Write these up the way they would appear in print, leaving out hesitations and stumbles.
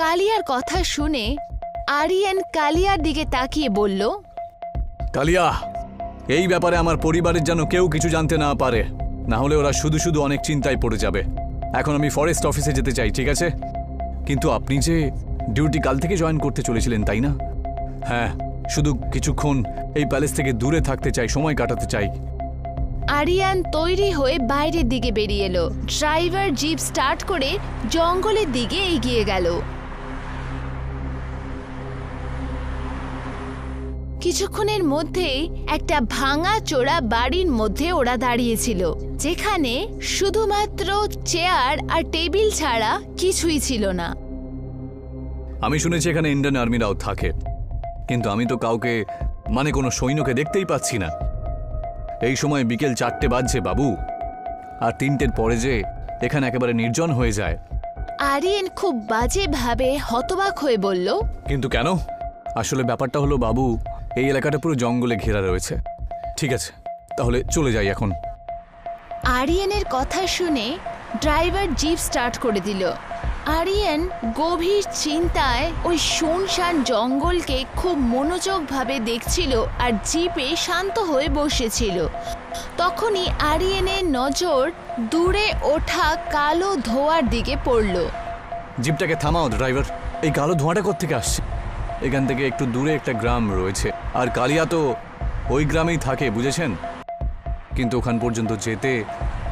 কালিয়ার কথা শুনে আরিয়ান কালিয়ার দিকে তাকিয়ে বলল, কালিয়া, এই ব্যাপারে আমার পরিবারের যেন কেউ কিছু জানতে না পারে, না হলে ওরা শুধু শুধু অনেক চিন্তায় পড়ে যাবে। এখন আমি ফরেস্ট অফিসে যেতে চাই, ঠিক আছে? কিন্তু আপনি যে ডিউটি কাল থেকে জয়েন করতে চলেছিলেন, তাই না? হ্যাঁ, শুধু কিছুক্ষণ এই প্যালেস থেকে দূরে থাকতে চাই, সময় কাটাতে চাই। আরিয়ান তৈরি হয়ে বাইরের দিকে বেরিয়ে এলো। ড্রাইভার জিপ স্টার্ট করে জঙ্গলের দিকে এগিয়ে গেল। কিছুক্ষণের মধ্যেই একটা ভাঙা চোরা বাড়ির মধ্যে ওরা দাঁড়িয়েছিল, যেখানে শুধুমাত্র চেয়ার আর টেবিল ছাড়া কিছুই ছিল না। আমি শুনেছি এখানে ইন্ডিয়ান আর্মিরাও থাকে, কিন্তু আমি তো কাউকে, মানে কোনো সৈন্যকে দেখতেই পাচ্ছি না। এই সময় বিকেল 4টে বাজছে বাবু, আর 3টের পরে যে এখানে একেবারে নির্জন হয়ে যায়। আরিয়ান খুব বাজেভাবে হতবাক হয়ে বলল, কিন্তু কেন? আসলে ব্যাপারটা হলো বাবু, এই এলাকাটা পুরো জঙ্গলে ঘেরা রয়েছে। ঠিক আছে, তাহলে চলে যাই এখন। আরিয়ানের কথা শুনে ড্রাইভার জিপ স্টার্ট করে দিল। আরিয়ান গভীর চিন্তায় ওই শুনশান জঙ্গলকে খুব মনোযোগভাবে দেখছিল আর জিপে শান্ত হয়ে বসেছিল। তখনই আরিয়ানের নজর দূরে ওঠা কালো ধোঁয়ার দিকে পড়ল। জিপটাকে থামাও ড্রাইভার, এই কালো ধোঁয়াটা কোত্থেকে আসছে? এখান থেকে একটু দূরে একটা গ্রাম রয়েছে, আর কালিয়া তো ওই গ্রামেই থাকে, বুঝেছেন? কিন্তু ওখান পর্যন্ত যেতে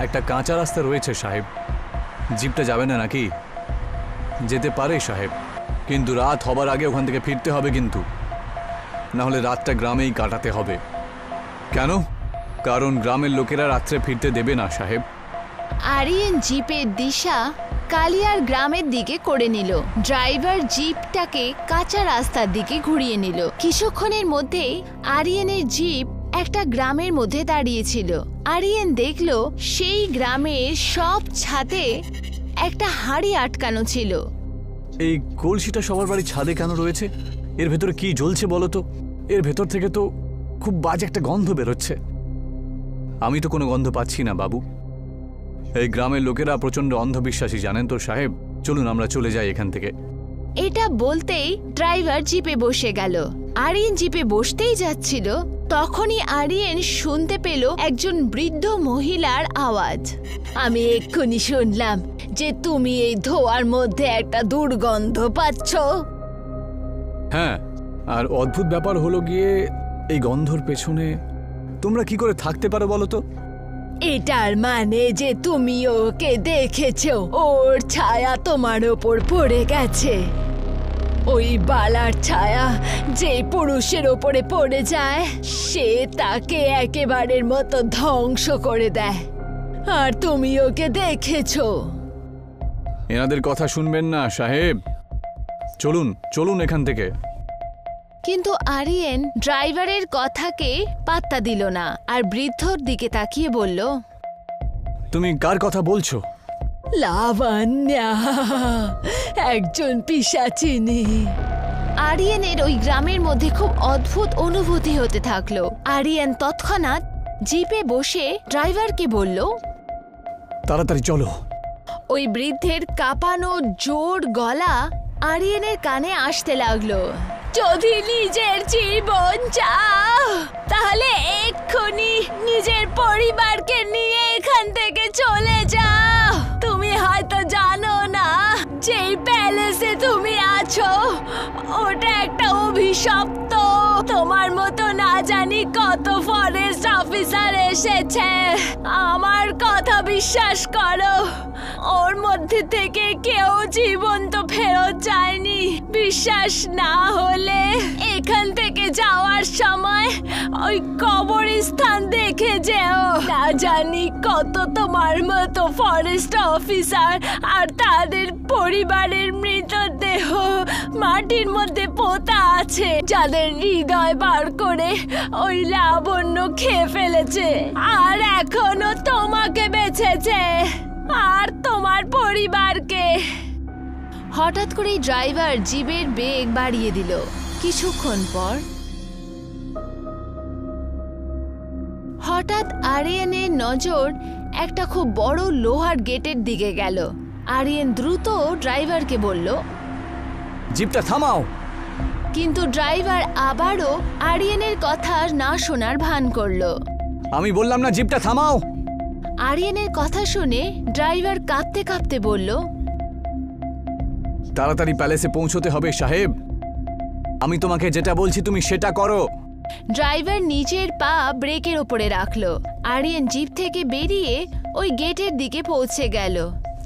একটা কাঁচা রাস্তা রয়েছে সাহেব। জিপটা যাবে না নাকি? যেতে পারে সাহেব, কিন্তু রাত হবার আগে ওখান থেকে ফিরতে হবে, কিন্তু না হলে রাতটা গ্রামেই কাটাতে হবে। কেন? কারণ গ্রামের লোকেরা রাত্রে ফিরতে দেবে না সাহেব। আরিয়ান জিপের দিশা কালিয়ার গ্রামের দিকে করে নিল। ড্রাইভার জিপটাকে কাঁচা রাস্তার দিকে ঘুরিয়ে নিল। কিছুক্ষণের মধ্যেই আরিয়ানের জিপ একটা গ্রামের মধ্যে দাঁড়িয়েছিল। আরিয়ান দেখল সেই গ্রামের সব ছাদে একটা হাঁড়ি আটকানো ছিল। এই কলসিটা সবার বাড়ির ছাদে কেন রয়েছে? এর ভেতরে কি জ্বলছে বলো তো? এর ভেতর থেকে তো খুব বাজে একটা গন্ধ বেরোচ্ছে। আমি তো কোনো গন্ধ পাচ্ছি না বাবু। এই গ্রামের লোকেরা প্রচন্ড অন্ধবিশ্বাসী, জানেন তো সাহেব। চলুন আমরা চলে যাই এখান থেকে। এটা বলতেই ড্রাইভার জিপে বসে গেল। আরিয়ান জিপে বসতেই যাচ্ছিল, তখনই আরিয়ান শুনতে পেল একজন বৃদ্ধ মহিলার আওয়াজ। আমি এক্ষুনি শুনলাম যে তুমি এই ধোঁয়ার মধ্যে একটা দুর্গন্ধ পাচ্ছ। হ্যাঁ, আর অদ্ভুত ব্যাপার হলো গিয়ে এই গন্ধর পেছনে তোমরা কি করে থাকতে পারো বলো তো? এটার মানে যে তুমি ওকে দেখেছো, ওর ছায়া তোমার ওপর পড়ে গেছে। ওই বালার ছায়া যে পুরুষের ওপরে পড়ে যায়, সে তাকে একেবারের মতো ধ্বংস করে দেয়, আর তুমি ওকে দেখেছো। এনাদের কথা শুনবেন না সাহেব, চলুন চলুন এখান থেকে। কিন্তু আরিয়ান ড্রাইভারের কথাকে পাত্তা দিল না, আর বৃদ্ধর দিকে তাকিয়ে বলল, তুমি কার কথা বলছো? লাবণ্যা, একজন পিশাচিনী। আরিয়ানের ওই গ্রামের মধ্যে খুব অদ্ভুত অনুভূতি হতে থাকলো। আরিয়ান তৎক্ষণাৎ জিপে বসে ড্রাইভারকে বলল, তাড়াতাড়ি চলো। ওই বৃদ্ধের কাঁপানো জোর গলা আরিয়ানের কানে আসতে লাগলো। যদি নিজের জীবন চাও, তাহলে এক্ষুনি নিজের পরিবারকে নিয়ে এখান থেকে চলে যাও। তুমি হয়তো জানো না যে প্যালেসে তুমি আছো ওটা একটা অভিশপ্ত। তোমার মতো না জানি কত ফরেস্ট অফিসার এসেছে, আমার কথা বিশ্বাস করো, ওর মধ্যে থেকে কেউ জীবন্ত ফেরত যায়নি। বিশ্বাস না হলে এখান থেকে যাওয়ার সময় ওই কবরস্থান দেখে যেও। না জানি কত তোমার মতো ফরেস্ট অফিসার আর তাদের পরিবারের মৃতদেহ মাটির মধ্যে পোতা আছে, যাদের হৃদয় বার করে ওই লাবণ্য খেয়ে ফেলেছে, আর এখনো তোমাকে বেঁচেছে আর তোমার পরিবারকে। হঠাৎ করে ড্রাইভার জিপের বেগ বাড়িয়ে দিল। কিছুক্ষণ পর হঠাৎ আরিয়ানের নজর একটা খুব বড় লোহার গেটের দিকে গেল। আরিয়ান দ্রুত ড্রাইভারকে বলল, জিপটা থামাও। কিন্তু ড্রাইভার আবারও আরিয়ানের কথা না শোনার ভান করলো। আমি বললাম না জিপটা থামাও। আরিয়ানের কথা শুনে ড্রাইভার কাঁপতে কাঁপতে বলল, তাড়াতাড়ি প্যালেসে পৌঁছতে হবে সাহেব। আমি তোমাকে যেটা বলছি তুমি সেটা করো। ড্রাইভার নিজের পা ব্রেকের ওপরে রাখলো। আরিয়ান জিপ থেকে বেরিয়ে ওই গেটের দিকে পৌঁছে গেল।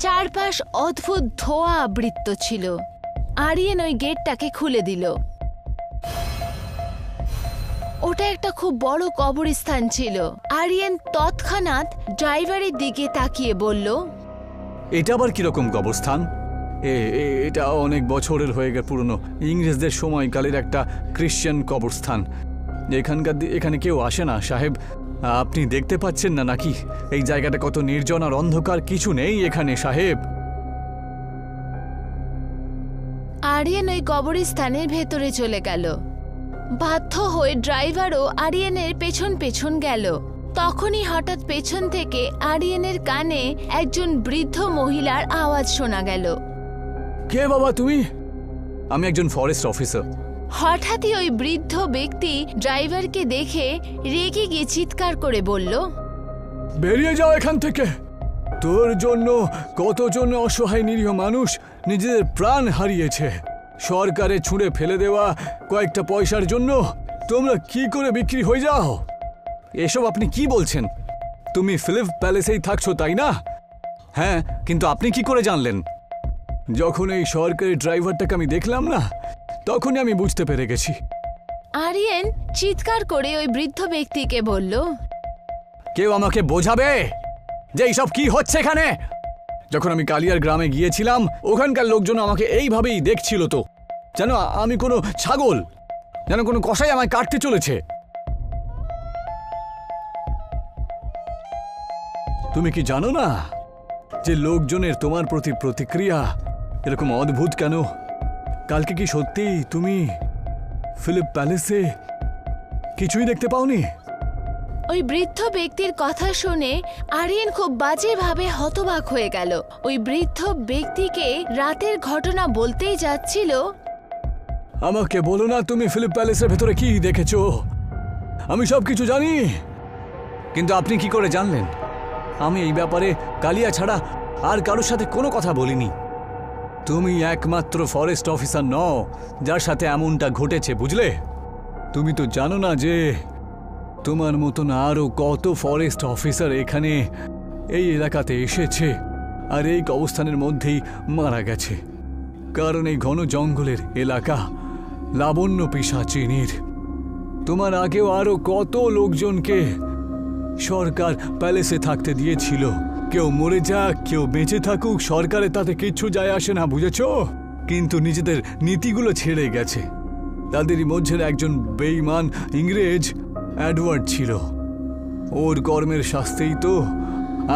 চারপাশ অদ্ভুত ধোঁয়া আবৃত ছিল। আরিয়ান ওই গেটটাকে খুলে দিল। ওটা একটা খুব বড় কবরস্থান ছিল। আরিয়ান তৎক্ষণাৎ ড্রাইভারের দিকে তাকিয়ে বলল, এটা আবার কিরকম কবরস্থান? এটা অনেক বছরের হয়ে গেছে, পুরনো ইংরেজদের সময়কালের একটা খ্রিশ্চান কবরস্থান। এখানে কেউ আসে না সাহেব। আপনি দেখতে পাচ্ছেন না নাকি এই জায়গাটা কত নির্জন আর অন্ধকার? কিছু নেই এখানে সাহেব। আরিয়ান ওই কবরস্থানের ভেতরে চলে গেল। বাধ্য হয়ে ড্রাইভারও আরিয়ানের পেছন পেছন গেল। তখনই হঠাৎ পেছন থেকে আরিয়ানের কানে একজন বৃদ্ধ মহিলার আওয়াজ শোনা গেল। কে বাবা তুমি? আমি একজন ফরেস্ট অফিসার। হঠাৎই ওই বৃদ্ধ ব্যক্তি ড্রাইভারকে দেখে রেগে গিয়ে চিৎকার করে বলল, বেরিয়ে যাও এখান থেকে। তোর জন্য কতজন অসহায় নিরীহ মানুষ নিজেদের প্রাণ হারিয়েছে। সরকারে ছুঁড়ে ফেলে দেওয়া কয়েকটা পয়সার জন্য তোমরা কি করে বিক্রি হয়ে যাও? এসব আপনি কি বলছেন? তুমি ফিলিপ প্যালেসেই থাকছো তাই না? হ্যাঁ, কিন্তু আপনি কি করে জানলেন? যখন এই সরকারি ড্রাইভারটাকে আমি দেখলাম না, তখনই আমি বুঝতে পেরে গেছি। আরিয়ান চিৎকার করে ওই বৃদ্ধ ব্যক্তিকে বলল, কেউ আমাকে বোঝাবে যে এইসব কি হচ্ছে এখানে? যখন আমি কালিয়ার গ্রামে গিয়েছিলাম, ওখানকার লোকজন আমাকে এইভাবেই দেখছিল, তো যেন আমি কোনো ছাগল, যেন কোনো কসাই আমায় কাটতে চলেছে। তুমি কি জানো না যে লোকজনের তোমার প্রতি প্রতিক্রিয়া এরকম অদ্ভুত কেন? কালকে কি সত্যি তুমি ফিলিপ প্যালেসে কিছুই দেখতে পাওনি? ওই বৃদ্ধ ব্যক্তির কথা শুনে আরিয়ান খুব বাজেভাবে হতবাক হয়ে গেল। ওই বৃদ্ধ ব্যক্তিকে রাতের ঘটনা বলতেই যাচ্ছিল। আমাকে বলো না তুমি ফিলিপ প্যালেসের ভেতরে কি দেখেছো? আমি সব কিছু জানি। কিন্তু আপনি কি করে জানলেন? আমি এই ব্যাপারে কালিয়া ছাড়া আর কারোর সাথে কোনো কথা বলিনি। তুমি একমাত্র ফরেস্ট অফিসার নও যার সাথে এমনটা ঘটেছে, বুঝলে? তুমি তো জানো না যে তোমার মতন আরও কত ফরেস্ট অফিসার এখানে এই এলাকাতে এসেছে আর এই কবরস্থানের মধ্যেই মারা গেছে। কারণ এই ঘন জঙ্গলের এলাকা লাবণ্য পিশাচিনীর। তোমার আগেও আরও কত লোকজনকে সরকার প্যালেসে থাকতে দিয়েছিল। কেউ মরে যাক, কেউ বেঁচে থাকুক, সরকারে তাতে কিচ্ছু যায় আসে না, বুঝেছ? কিন্তু নিজেদের নীতিগুলো ছেড়ে গেছে। তাদেরই মধ্যে একজন বেঈমান ইংরেজ এডওয়ার্ড ছিল। ওর কর্মের শাস্তিই তো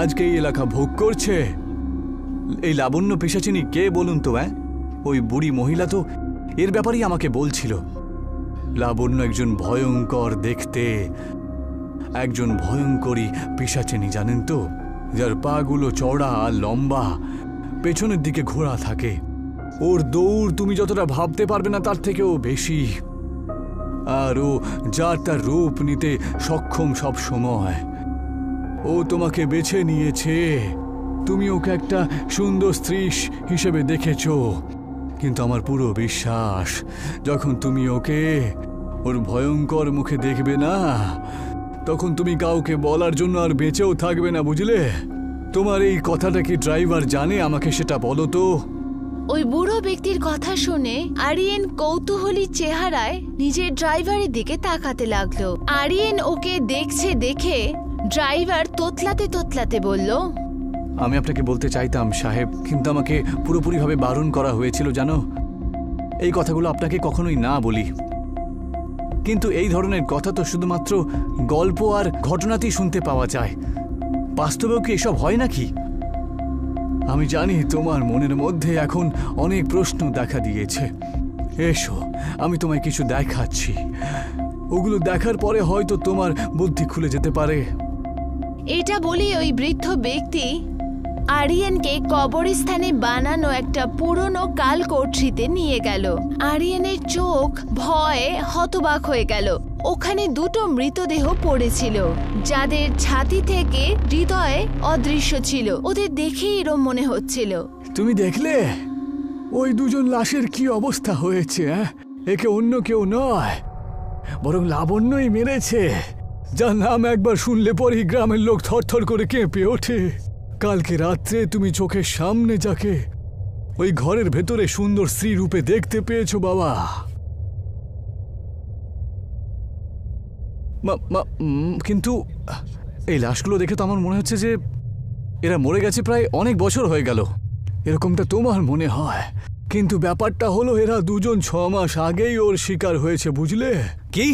আজকে এই এলাকা ভোগ করছে। এই লাবণ্য পিশাচিনী কে বলুন তো? ওই বুড়ি মহিলা তো এর ব্যাপারেই আমাকে বলছিল। লাবণ্য একজন ভয়ঙ্কর দেখতে, একজন ভয়ঙ্করী পিশাচিনী, জানেন তো? যার পাগুলো চওড়া আর লম্বা, পেছনের দিকে ঘোরা থাকে। ওর দৌড় তুমি যতটা ভাবতে পারবে না তার থেকেও বেশি। আর ও যার তার রূপ নিতে সক্ষম সব সময়। ও তোমাকে বেছে নিয়েছে, তুমি ওকে একটা সুন্দর স্ত্রী হিসেবে দেখেছ। কিন্তু আমার পুরো বিশ্বাস, যখন তুমি ওকে ওর ভয়ঙ্কর মুখে দেখবে না, তখন তুমি কাউকে বলার জন্য আর বেঁচেও থাকবে না, বুঝলে? তোমার এই কথাটা কি ড্রাইভার জানে? আমাকে সেটা বলো তো। ওই বুড়ো ব্যক্তির কথা শুনে আরিয়ান কৌতূহলী চেহারায় নিজের ড্রাইভারের দিকে তাকাতে লাগলো। আরিয়ান ওকে দেখছে দেখে ড্রাইভার তোতলাতে তোতলাতে বলল, আমি আপনাকে বলতে চাইতাম সাহেব, কিন্তু আমাকে পুরোপুরিভাবে বারণ করা হয়েছিল, জানো? এই কথাগুলো আপনাকে কখনোই না বলি। কিন্তু এই ধরনের কথা তো শুধুমাত্র গল্প আর ঘটনাতেই শুনতে পাওয়া যায়। বাস্তবেও কি এসব হয় নাকি? আমি জানি তোমার মনের মধ্যে এখন অনেক প্রশ্ন দেখা দিয়েছে। এসো, আমি তোমায় কিছু দেখাচ্ছি। ওগুলো দেখার পরে হয়তো তোমার বুদ্ধি খুলে যেতে পারে। এটা বলি ওই বৃদ্ধ ব্যক্তি আরিয়ানকে কবরস্থানে বানানো একটা পুরনো কালকোঠরিতে নিয়ে গেল। আরিয়ানের চোখ ভয়ে হতবাক হয়ে গেল। ওখানে দুটো মৃতদেহ পড়েছিল, যাদের ছাতি থেকে হৃদয় অদৃশ্য ছিল। ওদের দেখেই এরম মনে হচ্ছিল। তুমি দেখলে ওই দুজন লাশের কি অবস্থা হয়েছে? একে অন্য কেউ নয়, বরং লাবণ্যই মেরেছে, যার নাম একবার শুনলে পরেই গ্রামের লোক থরথর করে কেঁপে ওঠে। কালকে রাত্রে তুমি চোখের সামনে যাকে ওই ঘরের ভেতরে সুন্দর স্ত্রী রূপে দেখতে পেয়েছো বাবা। কিন্তু এই লাশগুলো দেখে তো আমার মনে হচ্ছে যে এরা মরে গেছে প্রায় অনেক বছর হয়ে গেল। এরকমটা তোমার মনে হয়, কিন্তু ব্যাপারটা হলো এরা দুজন 6 মাস আগেই ওর শিকার হয়েছে, বুঝলে? কি?